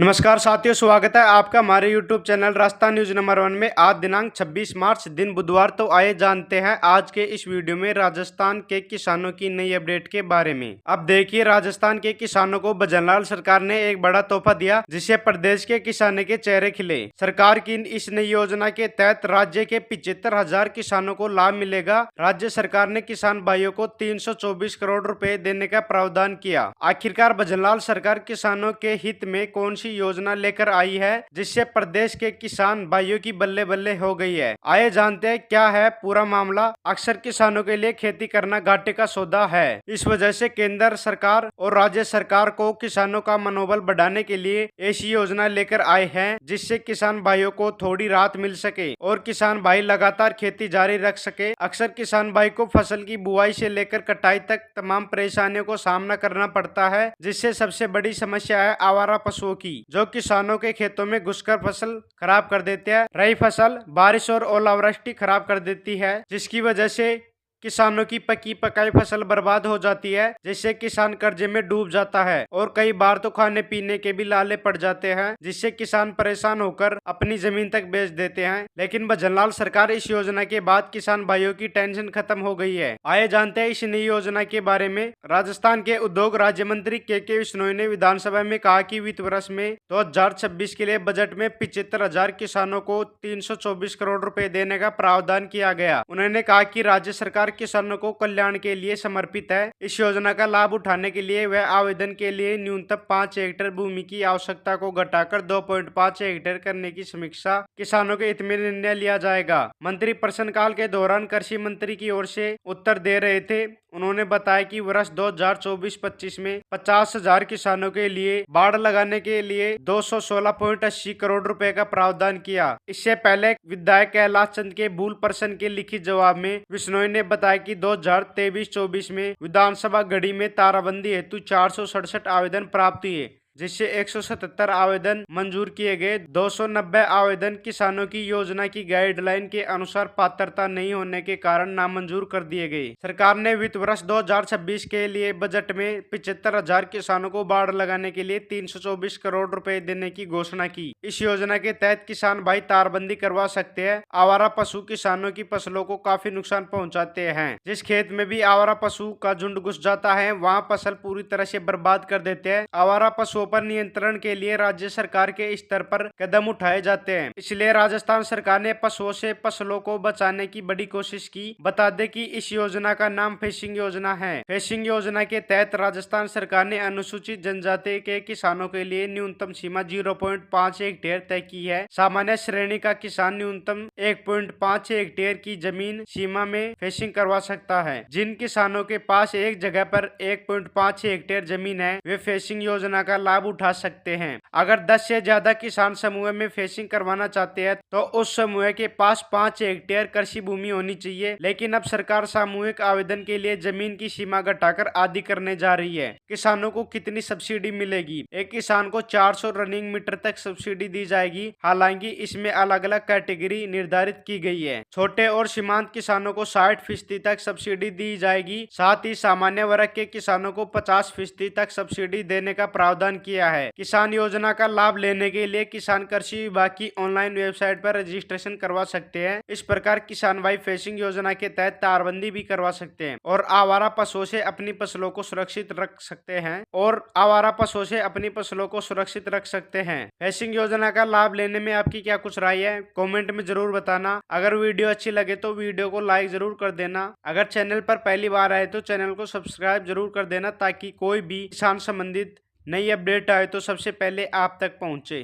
नमस्कार साथियों, स्वागत है आपका हमारे YouTube channel Rajasthan news number 1 में। आज दिनांक 26 मार्च दिन बुधवार। तो आइए जानते हैं आज के इस वीडियो में राजस्थान के किसानों की नई अपडेट के बारे में। अब देखिए, राजस्थान के किसानों को भजनलाल सरकार ने एक बड़ा तोहफा दिया, जिससे प्रदेश के किसानों के चेहरे खिले। सरकार की इस नई योजना के तहत राज्य के 75,000 किसानों को लाभ मिलेगा। राज्य सरकार ने किसान भाइयों को 324 करोड़ रुपए देने का प्रावधान किया। आखिरकार भजनलाल सरकार किसानों के हित में कौन सी योजना लेकर आई है, जिससे प्रदेश के किसान भाइयों की बल्ले बल्ले हो गई है। आइए जानते हैं क्या है पूरा मामला। अक्सर किसानों के लिए खेती करना घाटे का सौदा है। इस वजह से केंद्र सरकार और राज्य सरकार को किसानों का मनोबल बढ़ाने के लिए ऐसी योजना लेकर आए हैं, जिससे किसान भाइयों को थोड़ी राहत मिल सके और किसान भाई लगातार खेती जारी रख सके। अक्सर किसान भाई को फसल की बुआई से लेकर कटाई तक तमाम परेशानियों को सामना करना पड़ता है, जिससे सबसे बड़ी समस्या है आवारा पशुओं की, जो किसानों के खेतों में घुसकर फसल खराब कर देते हैं। रही फसल बारिश और ओलावृष्टि खराब कर देती है, जिसकी वजह से किसानों की पकी पकाई फसल बर्बाद हो जाती है, जिससे किसान कर्जे में डूब जाता है और कई बार तो खाने पीने के भी लाले पड़ जाते हैं, जिससे किसान परेशान होकर अपनी जमीन तक बेच देते हैं। लेकिन भजनलाल सरकार इस योजना के बाद किसान भाइयों की टेंशन खत्म हो गई है। आइए जानते हैं इस नई योजना के बारे में। राजस्थान के उद्योग राज्य मंत्री के विश्नोई ने विधानसभा में कहा कि वित्त वर्ष में 2026 के लिए बजट में 75,000 किसानों को 324 करोड़ रुपए देने का प्रावधान किया गया। उन्होंने कहा कि राज्य सरकार किसानों को कल्याण के लिए समर्पित है। इस योजना का लाभ उठाने के लिए वह आवेदन के लिए न्यूनतम 5 हेक्टेयर भूमि की आवश्यकता को घटाकर 2.5 हेक्टेयर करने की समीक्षा किसानों के हित में निर्णय लिया जाएगा। मंत्री प्रश्नकाल के दौरान कृषि मंत्री की ओर से उत्तर दे रहे थे। उन्होंने बताया कि वर्ष 2024-25 में 50,000 किसानों के लिए बाढ़ लगाने के लिए 216.80 करोड़ रुपए का प्रावधान किया। इससे पहले विधायक कैलाश चंद के मूल प्रश्न के लिखित जवाब में विश्नोई ने बताया कि 2023-24 में विधानसभा घड़ी में ताराबंदी हेतु 467 आवेदन प्राप्त हुए, जिससे 177 आवेदन मंजूर किए गए। 290 आवेदन किसानों की योजना की गाइडलाइन के अनुसार पात्रता नहीं होने के कारण नामंजूर कर दिए गए। सरकार ने वित्त वर्ष 2026 के लिए बजट में 75,000 किसानों को बाढ़ लगाने के लिए 324 करोड़ रुपए देने की घोषणा की। इस योजना के तहत किसान भाई तारबंदी करवा सकते हैं। आवारा पशु किसानों की फसलों को काफी नुकसान पहुँचाते हैं। जिस खेत में भी आवारा पशु का झुंड घुस जाता है, वहाँ फसल पूरी तरह से बर्बाद कर देते हैं। आवारा पशु पर नियंत्रण के लिए राज्य सरकार के स्तर पर कदम उठाए जाते हैं। इसलिए राजस्थान सरकार ने पशुओं से फसलों को बचाने की बड़ी कोशिश की। बता दें कि इस योजना का नाम फेसिंग योजना है। फेसिंग योजना के तहत राजस्थान सरकार ने अनुसूचित जनजाति के किसानों के लिए न्यूनतम सीमा 0.5 हेक्टेयर तय की है। सामान्य श्रेणी का किसान न्यूनतम 1.5 हेक्टेयर की जमीन सीमा में फेसिंग करवा सकता है। जिन किसानों के पास एक जगह पर 1.5 हेक्टेयर जमीन है, वे फेसिंग योजना का लाभ उठा सकते हैं। अगर 10 से ज्यादा किसान समूह में फेसिंग करवाना चाहते हैं, तो उस समूह के पास 5 हेक्टेयर कृषि भूमि होनी चाहिए। लेकिन अब सरकार सामूहिक आवेदन के लिए जमीन की सीमा घटाकर आधी करने जा रही है। किसानों को कितनी सब्सिडी मिलेगी? एक किसान को 400 रनिंग मीटर तक सब्सिडी दी जाएगी। हालांकि इसमें अलग अलग कैटेगरी निर्धारित की गई है। छोटे और सीमांत किसानों को 60% तक सब्सिडी दी जाएगी। साथ ही सामान्य वर्ग के किसानों को 50% तक सब्सिडी देने का प्रावधान किया है। किसान योजना का लाभ लेने के लिए किसान कृषि विभाग की ऑनलाइन वेबसाइट पर रजिस्ट्रेशन करवा सकते हैं। इस प्रकार किसान भाई फेसिंग योजना के तहत तारबंदी भी करवा सकते हैं और आवारा पशुओं से अपनी फसलों को सुरक्षित रख सकते हैं। फेसिंग योजना का लाभ लेने में आपकी क्या कुछ राय है, कमेंट में जरूर बताना। अगर वीडियो अच्छी लगे तो वीडियो को लाइक जरूर कर देना। अगर चैनल पर पहली बार आए तो चैनल को सब्सक्राइब जरूर कर देना, ताकि कोई भी किसान संबंधित नई अपडेट आए तो सबसे पहले आप तक पहुंचे।